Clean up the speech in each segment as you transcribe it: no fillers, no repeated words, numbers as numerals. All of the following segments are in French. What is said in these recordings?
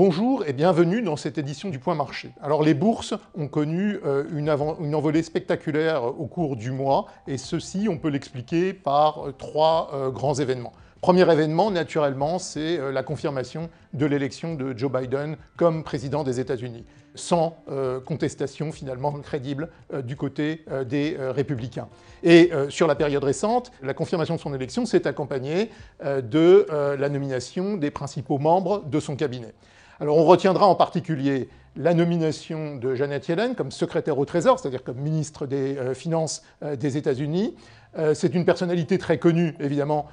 Bonjour et bienvenue dans cette édition du Point Marché. Alors les bourses ont connu une envolée spectaculaire au cours du mois et ceci, on peut l'expliquer par trois grands événements. Premier événement, naturellement, c'est la confirmation de l'élection de Joe Biden comme président des États-Unis, sans contestation finalement crédible du côté des républicains. Et sur la période récente, la confirmation de son élection s'est accompagnée de la nomination des principaux membres de son cabinet. Alors on retiendra en particulier la nomination de Janet Yellen comme secrétaire au Trésor, c'est-à-dire comme ministre des Finances des États-Unis. C'est une personnalité très connue, évidemment,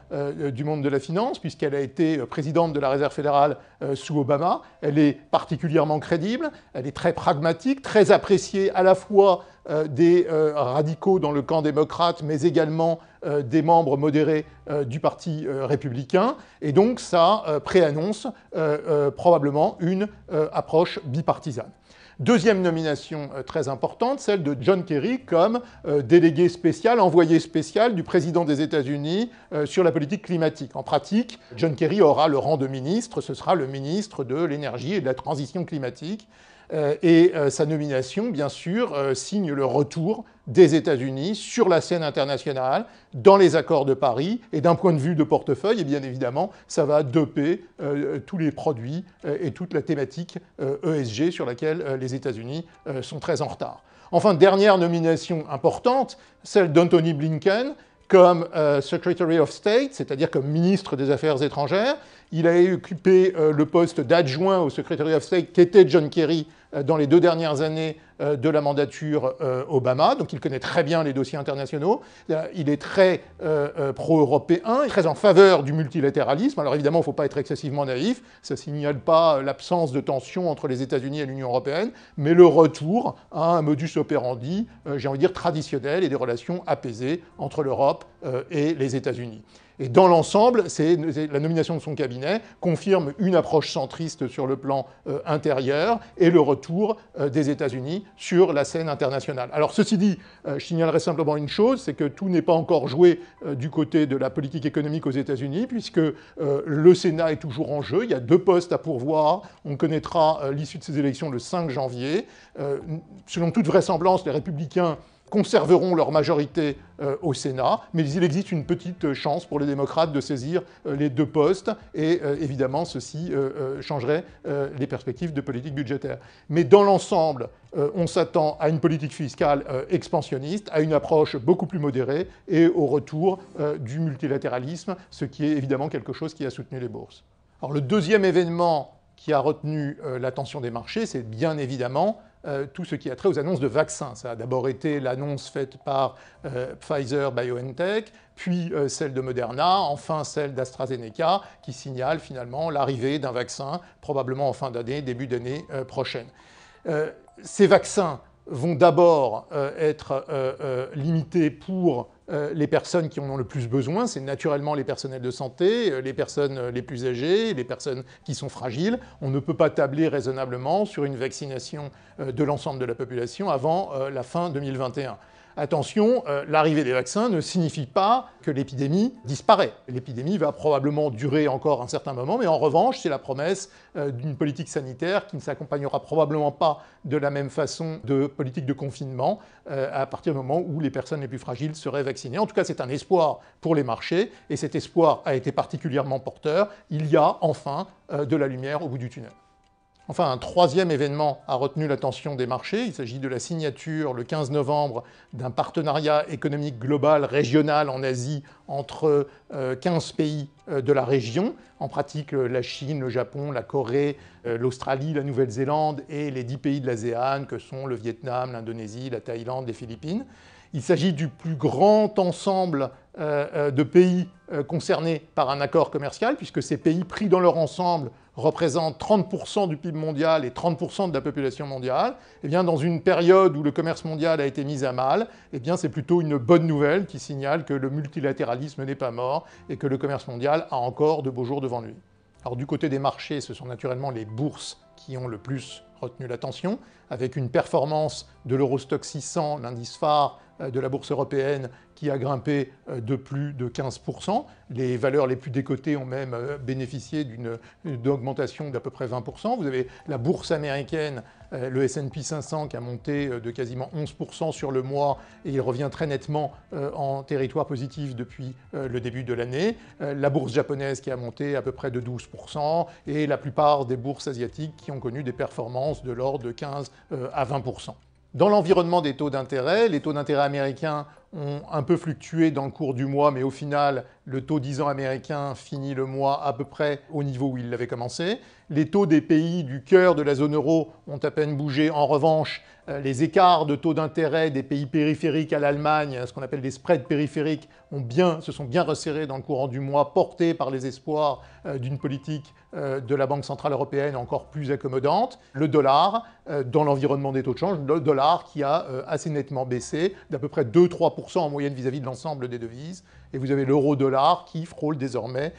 du monde de la finance, puisqu'elle a été présidente de la Réserve fédérale sous Obama. Elle est particulièrement crédible, elle est très pragmatique, très appréciée à la fois des radicaux dans le camp démocrate, mais également des membres modérés du Parti républicain. Et donc ça préannonce probablement une approche bipartisane. Deuxième nomination très importante, celle de John Kerry comme délégué spécial, envoyé spécial du président des États-Unis sur la politique climatique. En pratique, John Kerry aura le rang de ministre, ce sera le ministre de l'énergie et de la transition climatique. Et sa nomination, bien sûr, signe le retour des États-Unis sur la scène internationale, dans les accords de Paris, et d'un point de vue de portefeuille, et bien évidemment, ça va doper tous les produits et toute la thématique ESG sur laquelle les États-Unis sont très en retard. Enfin, dernière nomination importante, celle d'Anthony Blinken, comme Secretary of State, c'est-à-dire comme ministre des Affaires étrangères. Il a occupé le poste d'adjoint au Secretary of State qu'était John Kerry dans les 2 dernières années de la mandature Obama, donc il connaît très bien les dossiers internationaux. Il est très pro-européen, très en faveur du multilatéralisme. Alors évidemment, il ne faut pas être excessivement naïf, ça ne signale pas l'absence de tension entre les États-Unis et l'Union européenne, mais le retour à un modus operandi, j'ai envie de dire, traditionnel et des relations apaisées entre l'Europe et les États-Unis. Et dans l'ensemble, la nomination de son cabinet confirme une approche centriste sur le plan intérieur et le retour des États-Unis sur la scène internationale. Alors ceci dit, je signalerai simplement une chose, c'est que tout n'est pas encore joué du côté de la politique économique aux États-Unis, puisque le Sénat est toujours en jeu, il y a 2 postes à pourvoir, on connaîtra l'issue de ces élections le 5 janvier. Selon toute vraisemblance, les républicains conserveront leur majorité au Sénat, mais il existe une petite chance pour les démocrates de saisir les 2 postes, et évidemment, ceci changerait les perspectives de politique budgétaire. Mais dans l'ensemble, on s'attend à une politique fiscale expansionniste, à une approche beaucoup plus modérée, et au retour du multilatéralisme, ce qui est évidemment quelque chose qui a soutenu les bourses. Alors le deuxième événement qui a retenu l'attention des marchés, c'est bien évidemment tout ce qui a trait aux annonces de vaccins. Ça a d'abord été l'annonce faite par Pfizer-BioNTech, puis celle de Moderna, enfin celle d'AstraZeneca, qui signale finalement l'arrivée d'un vaccin, probablement en fin d'année, début d'année prochaine. Ces vaccins vont d'abord être limités pour les personnes qui en ont le plus besoin, c'est naturellement les personnels de santé, les personnes les plus âgées, les personnes qui sont fragiles. On ne peut pas tabler raisonnablement sur une vaccination de l'ensemble de la population avant la fin 2021. Attention, l'arrivée des vaccins ne signifie pas que l'épidémie disparaît. L'épidémie va probablement durer encore un certain moment, mais en revanche, c'est la promesse d'une politique sanitaire qui ne s'accompagnera probablement pas de la même façon de politique de confinement à partir du moment où les personnes les plus fragiles seraient vaccinées. En tout cas, c'est un espoir pour les marchés, et cet espoir a été particulièrement porteur. Il y a enfin de la lumière au bout du tunnel. Enfin, un troisième événement a retenu l'attention des marchés. Il s'agit de la signature, le 15 novembre, d'un partenariat économique global régional en Asie entre 15 pays de la région. En pratique, la Chine, le Japon, la Corée, l'Australie, la Nouvelle-Zélande et les 10 pays de l'ASEAN que sont le Vietnam, l'Indonésie, la Thaïlande, les Philippines. Il s'agit du plus grand ensemble de pays concernés par un accord commercial, puisque ces pays pris dans leur ensemble représentent 30% du PIB mondial et 30% de la population mondiale. Eh bien, dans une période où le commerce mondial a été mis à mal, eh bien, c'est plutôt une bonne nouvelle qui signale que le multilatéralisme n'est pas mort et que le commerce mondial a encore de beaux jours devant lui. Alors du côté des marchés, ce sont naturellement les bourses qui ont le plus retenu l'attention, avec une performance de l'Eurostoxx 600, l'indice phare de la bourse européenne, qui a grimpé de plus de 15%. Les valeurs les plus décotées ont même bénéficié d'une augmentation d'à peu près 20%. Vous avez la bourse américaine, le S&P 500, qui a monté de quasiment 11% sur le mois, et il revient très nettement en territoire positif depuis le début de l'année. La bourse japonaise qui a monté à peu près de 12%, et la plupart des bourses asiatiques qui ont connu des performances de l'ordre de 15 à 20%. Dans l'environnement des taux d'intérêt, les taux d'intérêt américains ont un peu fluctué dans le cours du mois, mais au final, le taux 10 ans américain finit le mois à peu près au niveau où il l'avait commencé. Les taux des pays du cœur de la zone euro ont à peine bougé. En revanche, les écarts de taux d'intérêt des pays périphériques à l'Allemagne, ce qu'on appelle les spreads périphériques, se sont bien resserrés dans le courant du mois, portés par les espoirs d'une politique de la Banque centrale européenne encore plus accommodante. Le dollar, dans l'environnement des taux de change, le dollar qui a assez nettement baissé, d'à peu près 2-3% en moyenne vis-à-vis de l'ensemble des devises. Et vous avez l'euro-dollar qui frôle désormais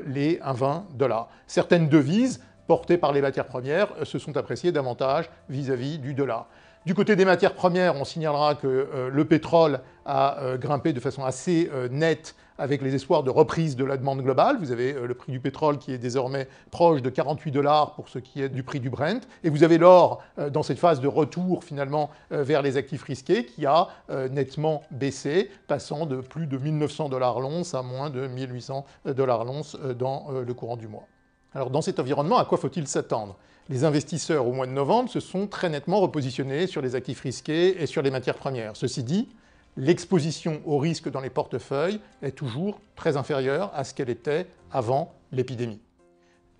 les 1,20 $. Certaines devises, portées par les matières premières, se sont appréciées davantage vis-à-vis du dollar. Du côté des matières premières, on signalera que le pétrole a grimpé de façon assez nette avec les espoirs de reprise de la demande globale. Vous avez le prix du pétrole qui est désormais proche de 48 $ pour ce qui est du prix du Brent. Et vous avez l'or dans cette phase de retour finalement vers les actifs risqués qui a nettement baissé, passant de plus de 1900 $ l'once à moins de 1800 $ l'once dans le courant du mois. Alors dans cet environnement, à quoi faut-il s'attendre? Les investisseurs au mois de novembre se sont très nettement repositionnés sur les actifs risqués et sur les matières premières. Ceci dit, l'exposition au risque dans les portefeuilles est toujours très inférieure à ce qu'elle était avant l'épidémie.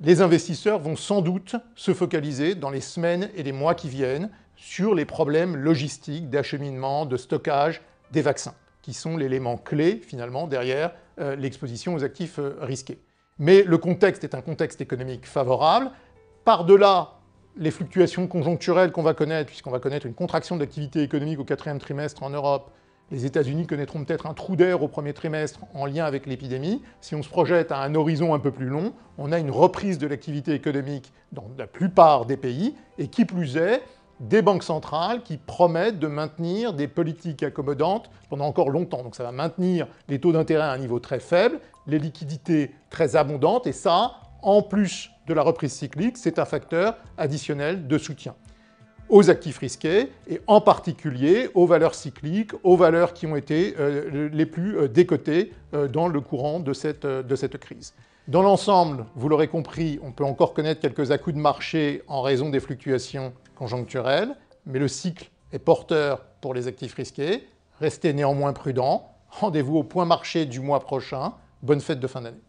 Les investisseurs vont sans doute se focaliser dans les semaines et les mois qui viennent sur les problèmes logistiques d'acheminement, de stockage des vaccins, qui sont l'élément clé finalement derrière l'exposition aux actifs risqués. Mais le contexte est un contexte économique favorable. Par-delà les fluctuations conjoncturelles qu'on va connaître, puisqu'on va connaître une contraction de l'activité économique au 4e trimestre en Europe, les États-Unis connaîtront peut-être un trou d'air au 1er trimestre en lien avec l'épidémie. Si on se projette à un horizon un peu plus long, on a une reprise de l'activité économique dans la plupart des pays, et qui plus est, des banques centrales qui promettent de maintenir des politiques accommodantes pendant encore longtemps. Donc ça va maintenir les taux d'intérêt à un niveau très faible, les liquidités très abondantes, et ça, en plus de la reprise cyclique, c'est un facteur additionnel de soutien aux actifs risqués, et en particulier aux valeurs cycliques, aux valeurs qui ont été les plus décotées dans le courant de cette crise. Dans l'ensemble, vous l'aurez compris, on peut encore connaître quelques à-coups de marché en raison des fluctuations conjoncturelles, mais le cycle est porteur pour les actifs risqués. Restez néanmoins prudents. Rendez-vous au point marché du mois prochain. Bonne fête de fin d'année.